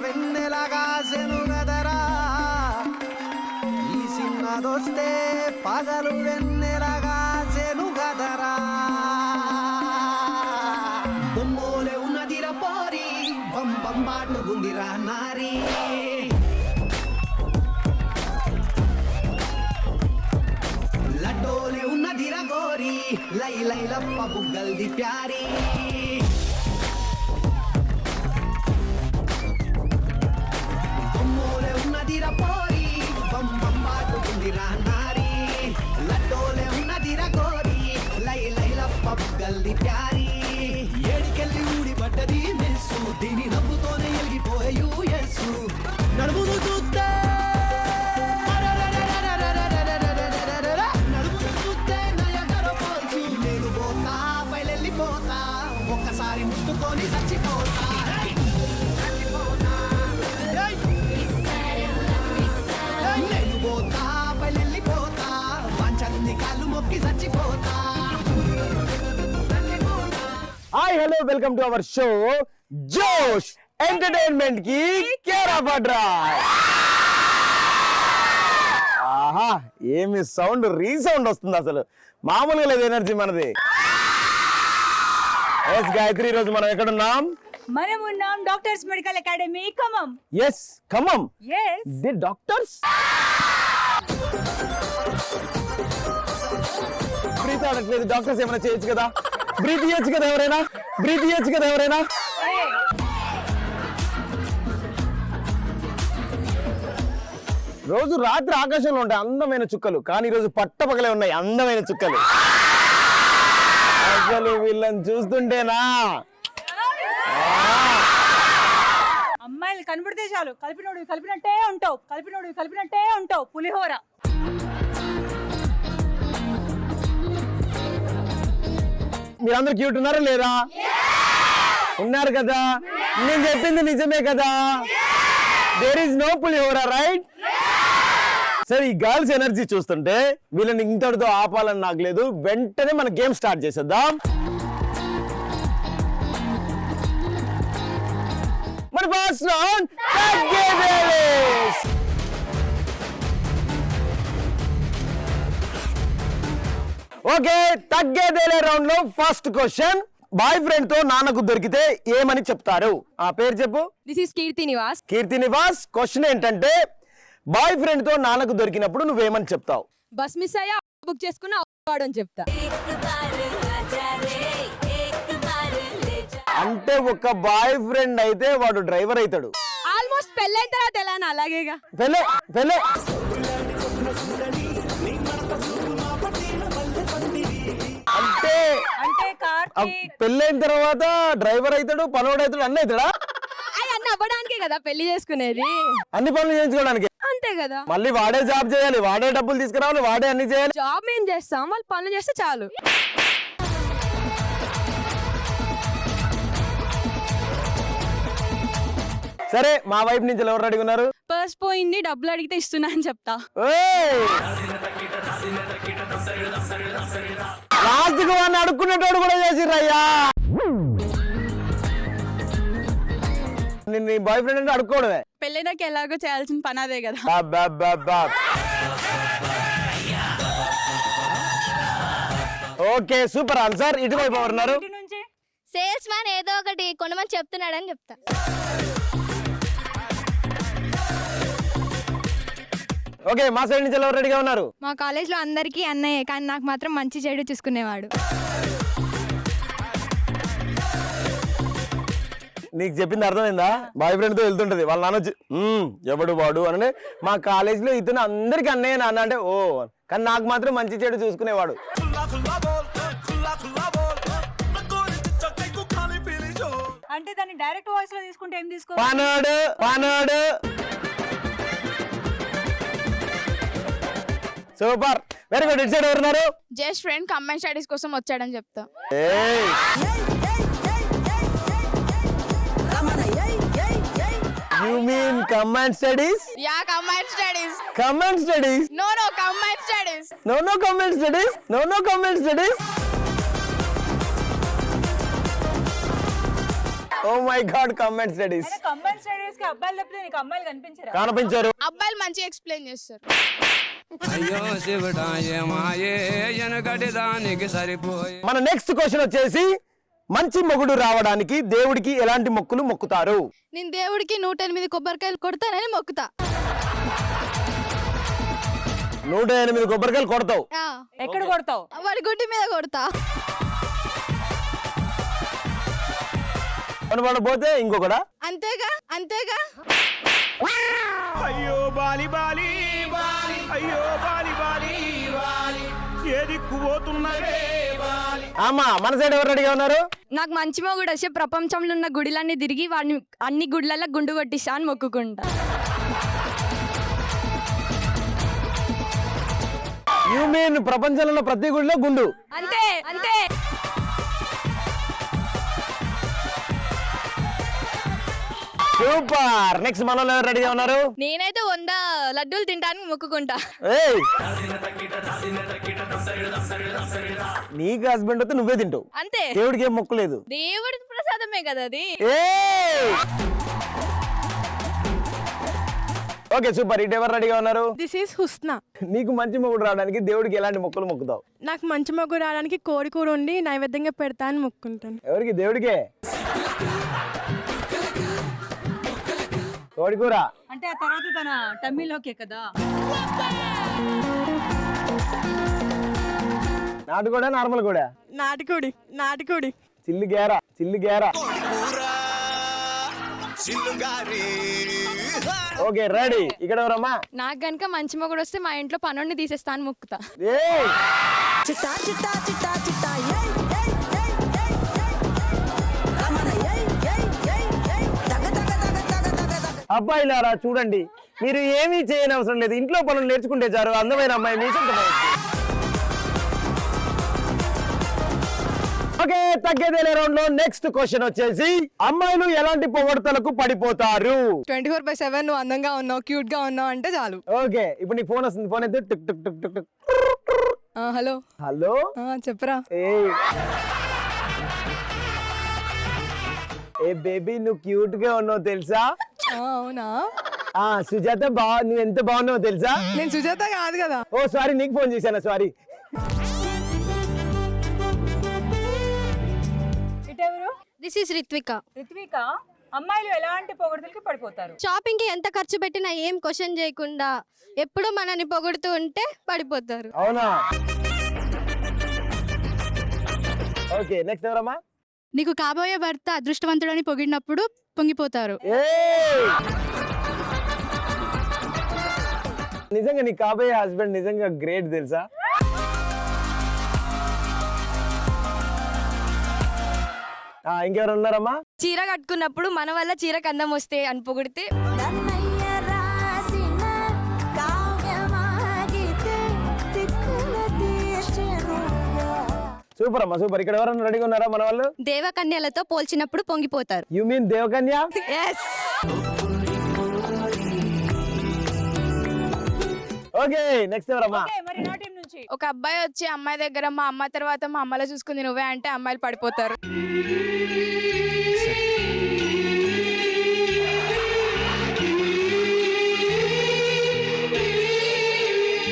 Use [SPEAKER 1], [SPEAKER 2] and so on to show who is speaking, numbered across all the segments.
[SPEAKER 1] వెన్నెలగాసెను గదరా ఈ సిన్నదొస్తే పగలు వెన్నెలగాసెను గదరా బొమ్మోలే ఉన్నదిరా పోరి బంబాటుగుందిరా నారీ లడ్డోలే ఉన్నదిరా గోరి లై లై లప్ప బుగ్గల్ది ప్యారీ బొమ్మోలే ఉన్నదిరా పోరి బంబాటుగుందిరా నారీ లడ్డోలే ఉన్నదిరా గోరి లై లై లప్ప బుగ్గల్ది ప్యారీ ఏడికెళ్ళి ఊడిపడ్డది మెస్సు దీని నవ్వుతోనే ఎలిగిపోయే యూఎస్సు నడుమును చూస్తే ఒక్కసారి ముట్టుకొని చచ్చిపోతా నేను పోతా పల్లెళ్ళిపోతా మంచన్ని కాళ్ళు మొక్కి చచ్చిపోతా.
[SPEAKER 2] Hi hello welcome to our show జోష్ ఎంటర్టైన్మెంట్ కి కేర్ ఆఫ్ అడ్రాయ్. ఆహా ఏమి సౌండ్ రీసౌండ్ వస్తుంది, అసలు మామూలుగా లేదు ఎనర్జీ మనది. ఎస్ గాయత్రి, ఈ రోజు మనం ఎక్కడున్నాం?
[SPEAKER 3] మనం ఉన్నాం doctors medical academy Khammam.
[SPEAKER 2] Yes Khammam.
[SPEAKER 3] yes
[SPEAKER 2] the doctors breath ఆడట్లేదు. డాక్టర్స్ ఏమైనా చేయొచ్చు కదా, బ్రీత్ ఇయ్యొచ్చు కదా ఎవరైనా, బ్రీత్ ఇయ్యొచ్చు కదా ఎవరైనా. రోజు రాత్రి ఆకాశంలో ఉంటాయి అందమైన చుక్కలు, కానీ ఈరోజు పట్టపగలే ఉన్నాయి అందమైన చుక్కలు. అసలు వీళ్ళని చూస్తుంటేనా
[SPEAKER 3] అమ్మాయిలు కనబడితే చాలు కలిపినోడు కలిపినట్టే ఉంటావు, కలిపినోడు కలిపినట్టే ఉంటావు. పులిహోర.
[SPEAKER 2] మీరందరూ క్యూట్ ఉన్నారా లేదా? ఉన్నారు కదా, నేను చెప్పింది నిజమే కదా. There is no pulihora, right? సరే, ఈ గర్ల్స్ ఎనర్జీ చూస్తుంటే వీళ్ళని ఇంతటితో ఆపాలని నాకు లేదు. వెంటనే మన గేమ్ స్టార్ట్ చేసేద్దాం. మన ఫస్ట్ రౌండ్ ఓకే. తగ్గేదేలే రౌండ్ లో ఫస్ట్ క్వశ్చన్, బాయ్ ఫ్రెండ్ తో నాన్నకు దొరికితే ఏమని చెప్తారు? ఆ పేరు చెప్పు.
[SPEAKER 4] This is Keerthi Nivas.
[SPEAKER 2] Keerthi Nivas. Question ఏంటంటే, బాయ్ ఫ్రెండ్ తో నాన్నకు దొరికినప్పుడు నువ్వేమని చెప్తావు?
[SPEAKER 4] బస్ మిస్ అయ్యా బుక్ చేసుకున్న వాడు అని చెప్తా.
[SPEAKER 2] అంటే ఒక బాయ్ ఫ్రెండ్ అయితే వాడు డ్రైవర్ అవుతాడు.
[SPEAKER 4] ఆల్మోస్ట్ పెళ్ళైన తర్వాత ఎలా అని అలాగేగా.
[SPEAKER 2] పెళ్ళే పెళ్ళే అంటే
[SPEAKER 3] అంటే కార్తీక్
[SPEAKER 2] పెళ్ళైన తర్వాత డ్రైవర్ అవుతాడు, పనోడు అవుతాడు, అన్ని అవుతాడా?
[SPEAKER 4] అన్ని అవ్వడానికే కదా పెళ్లి చేసుకునేది,
[SPEAKER 2] అన్ని పనులు చేయించుకోవడానికి.
[SPEAKER 4] అంతే కదా.
[SPEAKER 2] మళ్ళీ వాడే జాబ్ చేయాలి, వాడే డబ్బులు తీసుకురావాలి, వాడే అన్ని చేయాలి.
[SPEAKER 4] జాబ్ ఏం చేస్తాం, వాళ్ళు పనులు చేస్తే చాలు.
[SPEAKER 2] సరే, మా వైపు నుంచి ఎవరు రెడీ ఉన్నారు?
[SPEAKER 4] పర్స్ పోయింది, డబ్బులు అడిగితే ఇస్తున్నా అని చెప్తా.
[SPEAKER 2] లాస్ట్ కు వాడిని అడుక్కునేటోడు కూడా చేసిర్రయ్యా. నీ బాయ్ ఫ్రెండ్ అంటే అడుక్కోవడమే.
[SPEAKER 4] పెళ్ళైనాక ఎలాగో చేయాల్సిన పని అదే కదా.
[SPEAKER 2] Okay, super answer. ఇటువైపు ఎవరున్నారు?
[SPEAKER 3] ఇంటి నుంచి
[SPEAKER 5] సేల్స్ మ్యాన్ ఏదో ఒకటి కొనమని చెప్తున్నాడని చెప్తా.
[SPEAKER 2] ఓకే, మా సైడ్ నుంచి ఎవరు రెడీగా ఉన్నారు?
[SPEAKER 4] మా కాలేజ్ లో అందరికీ అన్నయ్య, కానీ నాకు మాత్రం మంచి చెడు చూసుకునేవాడు.
[SPEAKER 2] నీకు చెప్పింది అర్థమైందా? బాయ్ ఫ్రెండ్ తో వెళ్తుంటది, వాళ్ళ నాన్న వచ్చి ఎవడు వాడు అని. మా కాలేజ్ లో ఇతను అందరికి అన్నయ్య నాన్న అంటే ఓ, కానీ నాకు మాత్రం మంచి చెడు చూసుకునేవాడు.
[SPEAKER 3] అంటే దాన్ని డైరెక్ట్ వాయిస్ లో తీసుకుంటే ఏం తీసుకో?
[SPEAKER 2] పనోడు పనోడు. Super, very good. ఇటు సైడ్ ఎవరున్నారు?
[SPEAKER 4] జస్ట్ ఫ్రెండ్ కంబైన్ స్టడీస్ కోసం వచ్చాడని చెప్తా.
[SPEAKER 2] You mean combined studies?
[SPEAKER 4] Yeah, combined studies.
[SPEAKER 2] Combined studies?
[SPEAKER 4] No, combined studies.
[SPEAKER 2] No, combined studies. No, combined studies. Oh my god comment studies
[SPEAKER 3] combine studies కి అబ్బాయిలు తప్పితే నీకు అమ్మాయిలు కనిపించరా?
[SPEAKER 2] కనిపించారు.
[SPEAKER 5] అబ్బాయిలు మంచిగా ఎక్స్ప్లెయిన్ చేస్తారు.
[SPEAKER 2] మన నెక్స్ట్ క్వశ్చన్ వచ్చేసి మంచి మొగుడు రావడానికి దేవుడికి ఎలాంటి మొక్కులు మొక్కుతారు?
[SPEAKER 5] నేను దేవుడికి 108 కొబ్బరికాయలు కొడతానని మొక్కుతా.
[SPEAKER 2] 108 కొబ్బరికాయలు కొడతావు.
[SPEAKER 5] ఆ,
[SPEAKER 3] ఎక్కడ కొడతావు?
[SPEAKER 5] వాడి గుడ్డి మీద కొడతా.
[SPEAKER 2] కనబడపోతే ఇంకొకడా?
[SPEAKER 5] అంతేగా అంతేగా.
[SPEAKER 6] అయ్యో బాలి బాలి బాలి అయ్యో బాలి బాలి బాలి ఏ దిక్కు పోతున్నవే బాలి.
[SPEAKER 2] అమ్మా మన సైడ్ ఎవరు రెడీగా ఉన్నారు?
[SPEAKER 4] నాకు మంచి మొగుడు వచ్చే ప్రపంచంలో ఉన్న గుడిలన్నీ తిరిగి వాడిని అన్ని గుడిలలో గుండు కొట్టిస్తా అని మొక్కుకుంటా.
[SPEAKER 2] యు మీన్ ప్రపంచంలో ఉన్న ప్రతి గుడిలో గుండు?
[SPEAKER 4] అంతే అంతే.
[SPEAKER 2] సూపర్. నెక్స్ట్ మన వాళ్ళు ఎవరు రెడీగా ఉన్నారు?
[SPEAKER 5] నేనైతే 100 లడ్డూలు తింటానికి మొక్కుకుంటా.
[SPEAKER 2] ఏయ్ నీకు హస్బెండ్ అయితే నువ్వే తింటావు.
[SPEAKER 5] అంతే.
[SPEAKER 2] దేవుడికి ఏం మొక్కు లేదు.
[SPEAKER 5] దేవుడి ప్రసాదమే కదా అది.
[SPEAKER 2] Okay super. ఇటు ఎవరు రెడీగా ఉన్నారు?
[SPEAKER 7] This is Husna.
[SPEAKER 2] నీకు మంచి మొగుడు రావడానికి దేవుడికి ఎలాంటి మొక్కులు మొక్కుతావు?
[SPEAKER 7] నాకు మంచి మొగ్గు రావడానికి కోడి కూర ఉండి నైవేద్యంగా పెడతా అని మొక్కుంటాను.
[SPEAKER 2] ఎవరికి? దేవుడికే. కోడి కూర
[SPEAKER 3] అంటే ఆ తర్వాత తన టమ్మీలోకే కదా.
[SPEAKER 2] నాటు కూడా నార్మల్ కూడా?
[SPEAKER 7] నాటుకోడి నాటుకోడి.
[SPEAKER 2] చిల్లి గేర చిల్లి గేర. Okay ready. ఇక్కడ ఎవరమ్మా?
[SPEAKER 4] నాకు గనుక మంచి మొగుడు వస్తే మా ఇంట్లో పనుడిని తీసేస్తా అని మొక్కుతా.
[SPEAKER 2] ఏయ్
[SPEAKER 1] చిట్టా చిట్టా చిట్టా చిట్టా ఏయ్ ఏయ్ ఏయ్ ఏయ్ ఏయ్ రమణ ఏయ్ ఏయ్ ఏయ్ ఏయ్ దగ దగ దగ దగ దగ దగ.
[SPEAKER 2] అబ్బాయిలారా చూడండి, మీరు ఏమీ చేయని అవసరం లేదు, ఇంట్లో పనులు నేర్చుకుంటే చాలు అందమైన అమ్మాయి మీ సొంతం అవుతుంది. ఓకే తగ్గేదేలే రౌండ్ లో నెక్స్ట్ క్వశ్చన్ వచ్చేసి అమ్మాయిలు ఎలాంటి పొగడ్తలకు పడిపోతారు?
[SPEAKER 4] 24/7 నువ్వు అందంగా ఉన్నావు, క్యూట్ గా ఉన్నావు అంటే చాలు.
[SPEAKER 2] ఓకే ఇప్పుడు నీకు ఫోన్ వస్తుంది, ఫోన్ అయితే tick tick tick tick tick.
[SPEAKER 4] Hello
[SPEAKER 2] hello
[SPEAKER 4] చెప్పరా.
[SPEAKER 2] ఏ బేబీ నువ్వు క్యూట్ గా ఉన్నావు తెలుసా?
[SPEAKER 4] అవునా?
[SPEAKER 2] సుజాత నువ్వు ఎంత బాగున్నావు తెలుసా?
[SPEAKER 4] నేను సుజాత కాదు కదా.
[SPEAKER 2] ఓ సారీ, నీకు ఫోన్ చేశాను, సారీ.
[SPEAKER 3] ఇటెవరు?
[SPEAKER 5] This is Ritvika.
[SPEAKER 3] రిత్విక, అమ్మాయిలు ఎలాంటి పొగడుతలకి పడిపోతారు?
[SPEAKER 5] షాపింగ్ కి ఎంత ఖర్చు పెట్టినా ఏం క్వశ్చన్ చేయకుండా ఎప్పుడు మనని పొగుడుతూ ఉంటే పడిపోతారు.
[SPEAKER 2] అవునా? ఓకే నెక్స్ట్ ఎవరమ్మా?
[SPEAKER 8] నీకు కాబోయే భర్త అదృష్టవంతుడని పొగిడినప్పుడు పొంగిపోతారు.
[SPEAKER 2] నిజంగా నీ కాబోయే హస్బెండ్ నిజంగా గ్రేట్ తెలుసా? ఇంకెవరు ఉన్నారమ్మా?
[SPEAKER 4] చీర కట్టుకున్నప్పుడు మన వల్ల చీర కందం వస్తే అని పొగిడితే.
[SPEAKER 2] సూపర్ అమ్మా సూపర్. ఇక్కడ ఎవరన్నా రెడీగా ఉన్నారా మన వాళ్ళు?
[SPEAKER 4] దేవకన్యలతో పోల్చినప్పుడు పొంగిపోతారు.
[SPEAKER 2] You mean devakanya? Okay next ఎవరమ్మా?
[SPEAKER 3] మరి నా టీం నుంచి
[SPEAKER 7] ఒక అబ్బాయి వచ్చి అమ్మాయి దగ్గర మా అమ్మ తర్వాత మా అమ్మలో చూసుకుంది నువ్వే అంటే అమ్మాయిలు పడిపోతారు.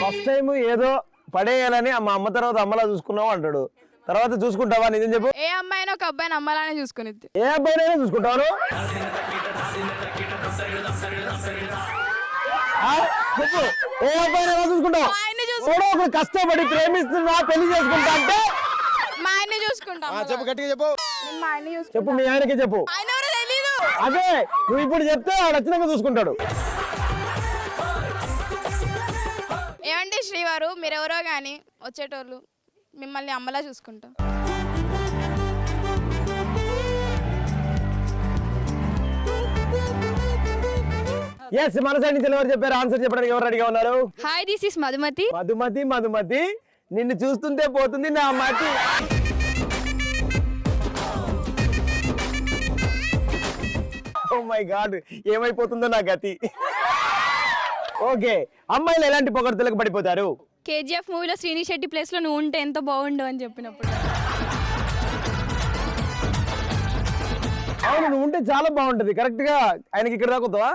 [SPEAKER 2] ఫస్ట్ టైం ఏదో పడేయాలని మా అమ్మ తర్వాత అమ్మలా చూసుకున్నావు అంటాడు, తర్వాత చూసుకుంటావా? నిజం చెప్పు.
[SPEAKER 7] ఏ అమ్మాయినా ఒక అబ్బాయిని అమ్మాలానే చూసుకునేది.
[SPEAKER 2] ఏ అబ్బాయినైనా చూసుకుంటావు? చెప్పు, ఏ అబ్బాయినైనా చూసుకుంటావు? ఎవడో ఒకడు కష్టపడి ప్రేమిస్తున్నా పెళ్లి చేసుకుంటా అంటే
[SPEAKER 7] మా ఆయన్ని చూసుకుంటాం.
[SPEAKER 2] చెప్పు, గట్టిగా చెప్పు.
[SPEAKER 7] మా ఆయన్ని చూసుకుంటాం.
[SPEAKER 2] చెప్పు, మీ ఆయనకి చెప్పు.
[SPEAKER 7] ఆయన ఎవరో తెలీదు.
[SPEAKER 2] అదే నువ్వు ఇప్పుడు చెప్తే వాడు వచ్చినాక చూసుకుంటాడు.
[SPEAKER 7] ఏమండి శ్రీవారు, మీరెవరో కానీ వచ్చేటోళ్ళు మిమ్మల్ని అమ్మలా చూసుకుంటాం.
[SPEAKER 2] ఎస్ మన సైడ్ నుంచి ఎవరు చెప్పారు? ఆన్సర్ చెప్పడానికి ఎవరు రెడీగా ఉన్నారు?
[SPEAKER 4] Hi this is Madhumathi.
[SPEAKER 2] Madhumathi Madhumathi నిన్ను చూస్తుంటే పోతుంది నా మతి. ఓ మై గాడ్, ఏమైపోతుందో నా గతి. ఓకే అమ్మాయిలు ఎలాంటి పొగడ్తలకు పడిపోతారు?
[SPEAKER 4] KGF మూవీలో శ్రీని శెట్టి ప్లేస్ లో నువ్వు ఉంటే ఎంత బాగుండు అని చెప్పినప్పుడు.
[SPEAKER 2] అవును నువ్వు ఉంటే చాలా బాగుంటది. కరెక్ట్ గా ఆయనకి ఇక్కడ దాకుతావా?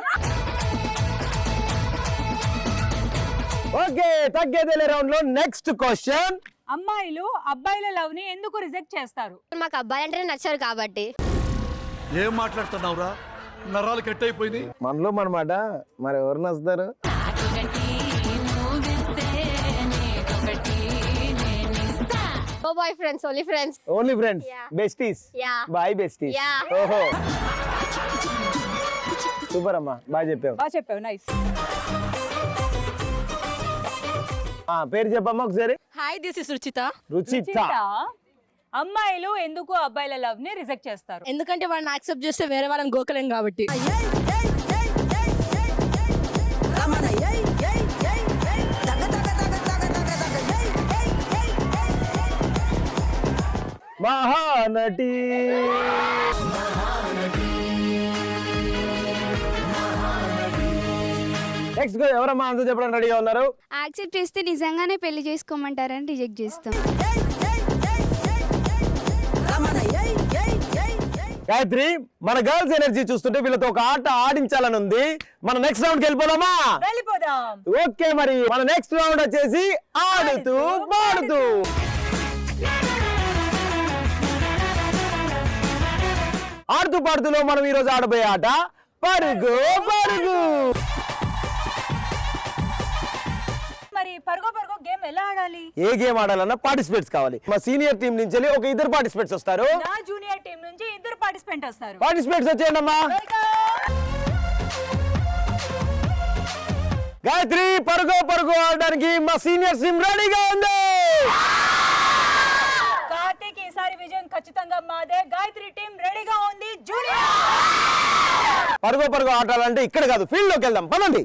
[SPEAKER 2] ఓకే, తగ్గేదేలే రౌండ్ లో నెక్స్ట్ క్వశ్చన్.
[SPEAKER 3] అమ్మాయిలు అబ్బాయిల లవ్ ని ఎందుకు రిజెక్ట్ చేస్తారు?
[SPEAKER 5] మాకు అబ్బాయి అంటేనే నచ్చారు కాబట్టి.
[SPEAKER 9] ఏం మాట్లాడుతున్నావురా? నరాలు కట్ అయిపోయింది.
[SPEAKER 2] మనలో మనమాట, మరి ఎవరు నచ్చుతారు?
[SPEAKER 5] Oh boy friends, only friends.
[SPEAKER 2] Only friends,
[SPEAKER 5] Yeah.
[SPEAKER 2] Besties.
[SPEAKER 5] Yeah.
[SPEAKER 2] Boy besties.
[SPEAKER 5] Yeah.
[SPEAKER 2] ఓహో సూపర్ అమ్మా, బాగా చెప్పావు.
[SPEAKER 3] బాగా చెప్పావు, నైస్.
[SPEAKER 2] పేరు చెప్పమ్మా ఒకసారి.
[SPEAKER 4] Hi, this is Ruchitha.
[SPEAKER 2] Ruchitha.
[SPEAKER 3] అమ్మాయిలు ఎందుకు అబ్బాయిల లవ్ ని రిజెక్ట్ చేస్తారు?
[SPEAKER 4] ఎందుకంటే వాళ్ళని యాక్సెప్ట్ చేస్తే వేరే వాళ్ళని గోకలేం కాబట్టి.
[SPEAKER 1] రమణ ఏయ్ ఏయ్ ఏయ్ ఏయ్ తగ తగ తగ తగ తగ తగ ఏయ్ ఏయ్ ఏయ్ ఏయ్
[SPEAKER 2] మహానటి. నెక్స్ట్ ఎవరమ్మా ఆన్సర్ చెప్పడానికి రెడీగా ఉన్నారు?
[SPEAKER 8] యాక్సెప్ట్ చేస్తే నిజంగానే పెళ్లి చేసుకోమంటారని రిజెక్ట్ చేస్తాం.
[SPEAKER 1] రమణ ఏయ్ ఏయ్ ఏయ్ ఏయ్
[SPEAKER 2] గాయత్రి, మన గర్ల్స్ ఎనర్జీ చూస్తుంటే వీళ్ళతో ఒక ఆట ఆడించాలని ఉంది. మన నెక్స్ట్ రౌండ్ కి వెళ్ళిపోదామా?
[SPEAKER 3] వెళ్ళిపోదాం.
[SPEAKER 2] ఓకే, మరి మన నెక్స్ట్ రౌండ్ వచ్చేసి ఆడుతూ పాడుతూ. ఆడుతూ పాడుతూలో మనం ఈ రోజు ఆడబోయే ఆట పరుగు పరుగు.
[SPEAKER 3] మరి పరుగో పరుగో గేమ్ ఎలా ఆడాలి?
[SPEAKER 2] ఏ గేమ్ ఆడాలన్నా పార్టిసిపేట్స్ కావాలి. మా సీనియర్ టీం నుంచి ఒక ఇద్దరు పార్టిసిపేట్స్ వస్తారు.
[SPEAKER 3] నా జూనియర్ టీం నుంచి ఇద్దరు పార్టిసిపెంట్ వస్తారు.
[SPEAKER 2] పార్టిసిపేట్స్ వచ్చేయండి అమ్మా. గాయత్రి, పరుగు పరుగు ఆడడానికి మా సీనియర్ టీం రెడీగా ఉంది.
[SPEAKER 3] కార్తీక్, ఈసారి విజయం ఖచ్చితంగా మాదే. గాయత్రి టీం రెడీగా ఉంది. జూనియర్
[SPEAKER 2] పరుగు పరుగు ఆడాలంటే ఇక్కడ కాదు, ఫీల్డ్ లోకి వెళ్దాం, పదండి.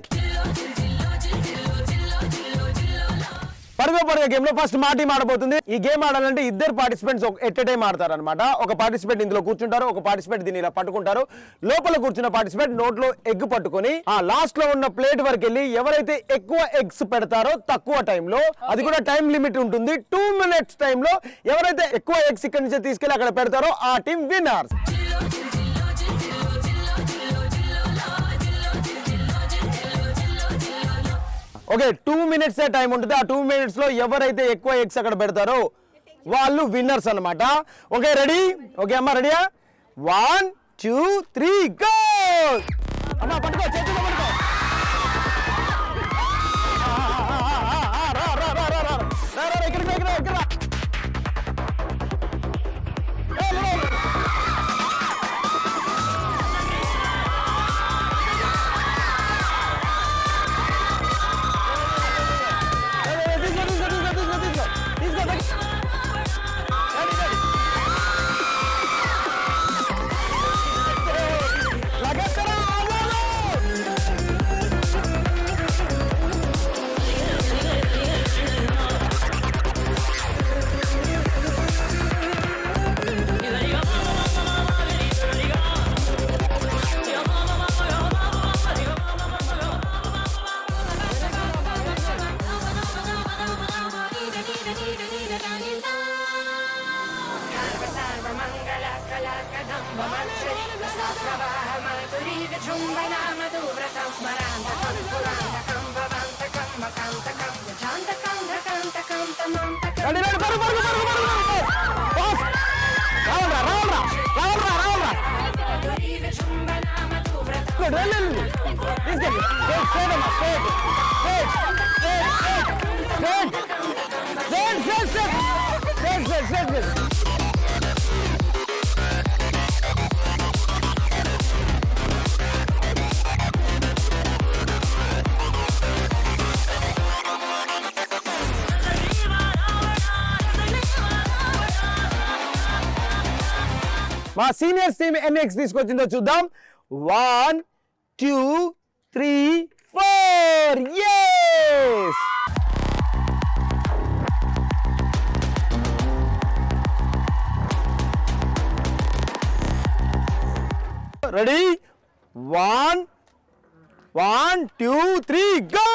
[SPEAKER 2] పరుగు పరుగు గేమ్ లో ఫస్ట్ మా టీం ఆడబోతుంది. ఈ గేమ్ ఆడాలంటే ఇద్దరు పార్టిసిపెంట్స్ ఎట్ ఎ టైం ఆడతారు అనమాట. ఒక పార్టిసిపెంట్ ఇందులో కూర్చుంటారు, ఒక పార్టిసిపెంట్ దీన్ని ఇలా పట్టుకుంటారు. లోపల కూర్చున్న పార్టిసిపెంట్ నోట్లో ఎగ్ పట్టుకొని ఆ లాస్ట్ లో ఉన్న ప్లేట్ వరకు వెళ్ళి ఎవరైతే ఎక్కువ ఎగ్స్ పెడతారో తక్కువ టైంలో, అది కూడా టైం లిమిట్ ఉంటుంది, 2 minutes టైంలో ఎవరైతే ఎక్కువ ఎగ్స్ ఇక్కడ నుంచి తీసుకెళ్లి అక్కడ పెడతారో ఆ team winners. Okay, 2 minutes time ఉంటుంది. ఆ 2 minutes లో ఎవరైతే ఎక్కువ ఎగ్స్ అక్కడ పెడతారో వాళ్ళు విన్నర్స్ అన్నమాట. Okay, ready? ఓకే అమ్మా, రెడీయా? 1 2 3 గో. అమ్మా పట్టుకో, చేతుల్లో పట్టుకో. ఇక్కడ మా సీనియర్స్ టీం ఎన్ని ఎగ్స్ తీసుకొచ్చిందో చూద్దాం. 1 2 3 4. yes. రెడీ? 1 2 3 గో.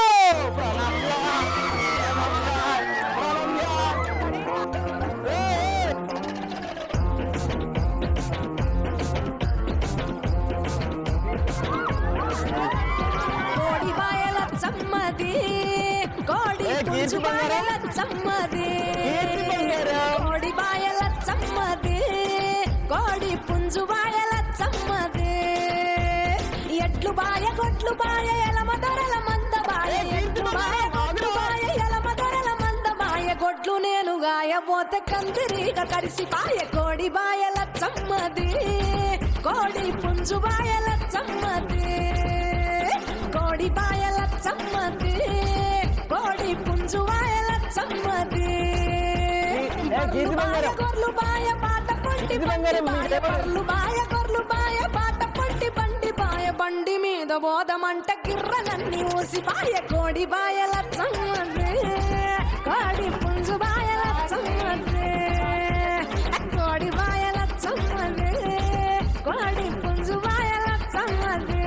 [SPEAKER 1] బాయ గొడ్లు బాయ ఎలమ దొరల మంద బాయ ఎడ్లు బాయ గొడ్లు బాయ ఎలమ దొరల మంద బాయ గొడ్లు నేను గాయపోతే కందిరీగ కరిసి బాయ కోడి బాయల చమ్మది కోడి పుంజు బాయల చమ్మది కోడి బాయల చమ్మది కోడి పుంజు బాయల చమ్మది గొర్లు బాయ పాట పొంటి గొర్లు బాయ పాట పొంటి బండి బాయ బండి మీద బోధమంట గిర్రనన్ని ఊసి బాయ కోడి బాయల చమ్మది కోడి పుంజు బాయల చమ్మది కోడి బాయల చమ్మది కోడి పుంజు బాయల చమ్మది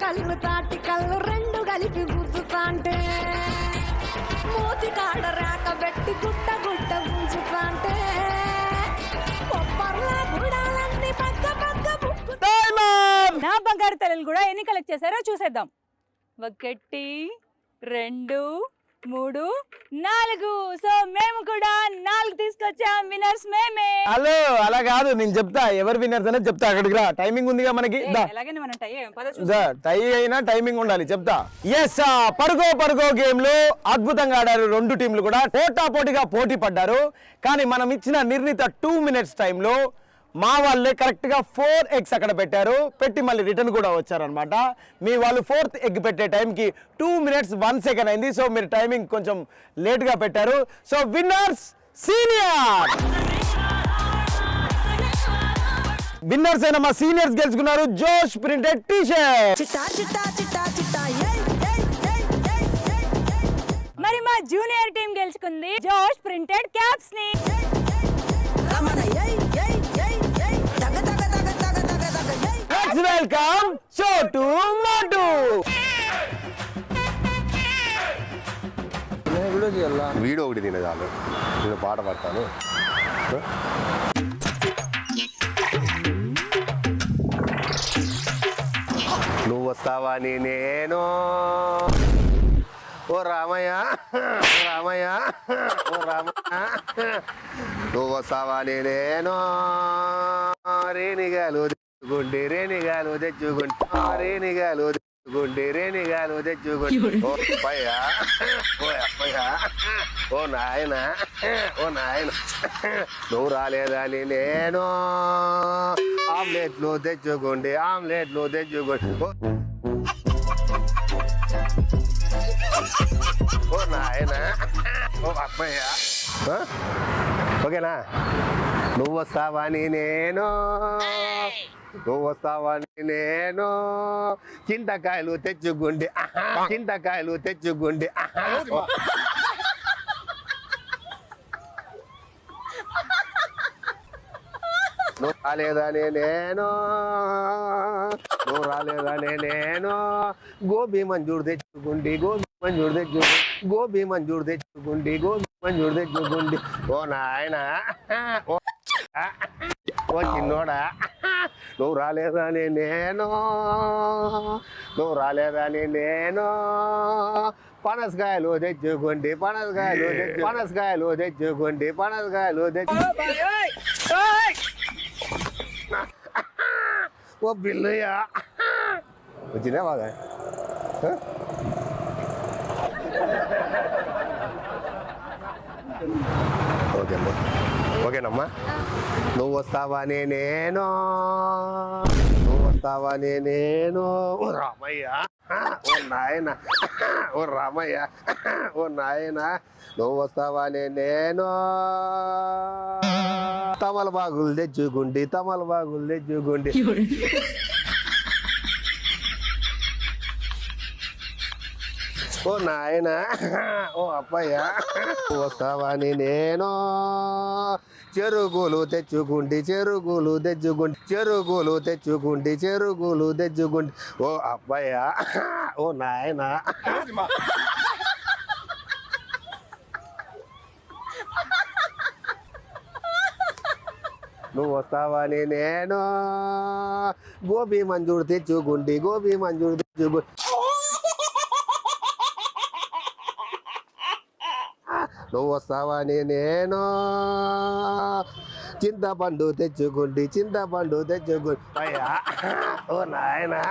[SPEAKER 1] కళ్ళు తాటి కళ్ళు రెండు కలిపి గుద్దుతాంటే మూతి కాడ రేక పెట్టి గుట్ట గుట్ట గుంజుతాంటే కొబ్బర్లా గుడాలన్నీ పక్క పక్క బుక్కు.
[SPEAKER 3] నా బంగారు తల్లులు కూడా ఎన్ని కలెక్ట్ చేశారో చూసేద్దాం. 1 2 3 4. సో మేము కూడా 4 తీసుకొచ్చాం. విన్నర్స్ మేమే.
[SPEAKER 2] హలో అలా కాదు, నేను చెప్తా ఎవరు విన్నర్స్ అనేది చెప్తా. అక్కడికి రా, టైమింగ్ ఉందిగా మనకి.
[SPEAKER 3] అలాగే మనం
[SPEAKER 2] టై అయినా టైమింగ్ ఉండాలి, చెప్తా. ఎస్, పడుకో గేమ్ లో అద్భుతంగా ఆడారు 2 టీంలు కూడా. పోటాపోటీగా పోటీ పడ్డారు. కానీ మనం ఇచ్చిన నిర్ణీత 2 minutes టైంలో మా వాళ్ళే కరెక్ట్ గా 4 eggs అక్కడ పెట్టారు. పెట్టి మళ్ళీ రిటర్న్ కూడా వచ్చారనమాట. మీ వాళ్ళు 4th egg పెట్టే టైంకి 2 minutes 1 second అయింది. సో మీరు టైమింగ్ కొంచెం లేట్ గా పెట్టారు. So winners senior. విన్నర్స్ అయిన మా సీనియర్స్ గెలుచుకున్నారు జోష్ ప్రింటెడ్ టీ షర్ట్.
[SPEAKER 1] చిట్టా చిట్టా చిట్టా చిట్టా
[SPEAKER 3] మరి మా జూనియర్ టీం గెలుచుకుంది జోష్ ప్రింటెడ్ క్యాప్స్ ని.
[SPEAKER 2] వెల్కమ్ చోటు మోటు.
[SPEAKER 10] వీడియో ఒకటి తినేదాలు, నేను పాట పాడతాను. నువ్వు వస్తావని నేను ఓ రామయ్య రామయ్య ఓ రామయ్య, నువ్వు వస్తావని నేను రేణిగాలు తెచ్చుకుంటే రేణిగాలు తెచ్చుకుంటే రేణిగాలు తెచ్చుకుంటే రేణిగాలు తెచ్చుకుంటే ఓ అప్పయ్య ఓ అప్పయ్య ఓ నాయన ఓ నాయన, నువ్వు రాలేదని నేను ఆమ్లెట్లు తెచ్చుకుంటే ఆమ్లెట్లు తెచ్చుకుంటే ఓ నాయన ఓ అప్పయ్య. ఓకేనా? నువ్వు వస్తావని నేను నువ్వు వస్తావని నేను చింతకాయలు తెచ్చుకుంటే చింతకాయలు తెచ్చుకుంటే నువ్వు రాలేదని నేను నువ్వు రాలేదని నేను గోబీ మంజూరు తెచ్చుకుంటే గోబీ మంజూరు తెచ్చుకుంటే గోబీ మంజూరు తెచ్చుకుంటే గోబీ మంజూరు తెచ్చుకుంటే ఓ నాయన ఓ చిన్నోడా, నువ్వు రాలేదని నేను నువ్వు రాలేదని నేను పనసకాయలు తెచ్చుకోండి పనసకాయలు పనసకాయలు తెచ్చుకోండి పనసకాయలు తెచ్చు ఓ బిల్లుయా వచ్చినా బాగా. ఓకే అమ్మా, ఓకేనమ్మా. నువ్వు వస్తావని నేను నువ్వు వస్తావని నేను ఓ రామయ్య ఓ నాయన ఓ రామయ్య ఓ నాయన, నువ్వు వస్తావని నేను తమలపాకులు తెచ్చుకుంటే తమలపాకులు తెచ్చుకుంటే ఓ నాయన ఓ అప్పయ్య, వస్తావని నేను చెరుగులు తెచ్చుకుంటి చెరుగులు తెచ్చుకుంటి చెరుగులు తెచ్చుకుంటి చెరుగులు తెచ్చుకుంటి ఓ అబ్బాయా ఓ నాయనా నువ్వు వస్తావని నేను గోబీ మంజూరు తెచ్చుకుంటి గోబీ మంజూరు తెచ్చుకుంటి నువ్వు వస్తావని నేను చింతపండు తెచ్చుకుంటి చింతపండు తెచ్చుకుంటి అయ్యా ఓ నాయనా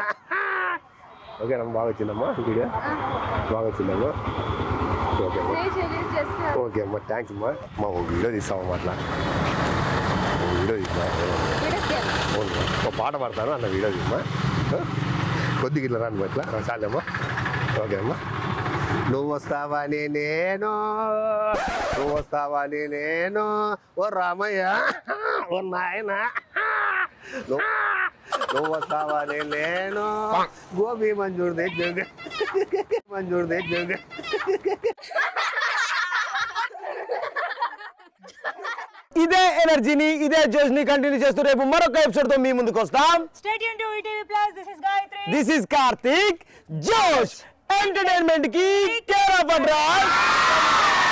[SPEAKER 10] ఓకేనమ్మా బాగా వచ్చిందమ్మా వీడియో బాగా వచ్చిందమ్మా ఓకే అమ్మా ఓకే అమ్మా థ్యాంక్స్ అమ్మా మా ఓ వీడియో తీస్తామమ్మా అట్లా వీడియో తీస్తా ఒక పాట పాడతాను అన్న వీడియో తీమ్మా కొద్దిగా ఇట్లా రాను ఇట్లా చాలేమ్మా ఓకే అమ్మా నువ్వు వస్తావని నేను నువ్వు వస్తావని నేను ఓ రామయ్య ఓ నాయన నువ్వు వస్తావని నేను గోబీ మంజూరు తెచ్చు మంజూరు తెచ్చు
[SPEAKER 2] ఇదే ఎనర్జీని ఇదే జోష్ని కంటిన్యూ చేస్తూ రేపు మరొక ఎపిసోడ్ తో మీ ముందుకు వస్తాం.
[SPEAKER 3] Stay tuned to ETV Plus. This is Gayatri.
[SPEAKER 2] This is Karthik. జోష్ ఎంటర్టైన్మెంట్ కి కేర్ ఆఫ్ అడ్రస్.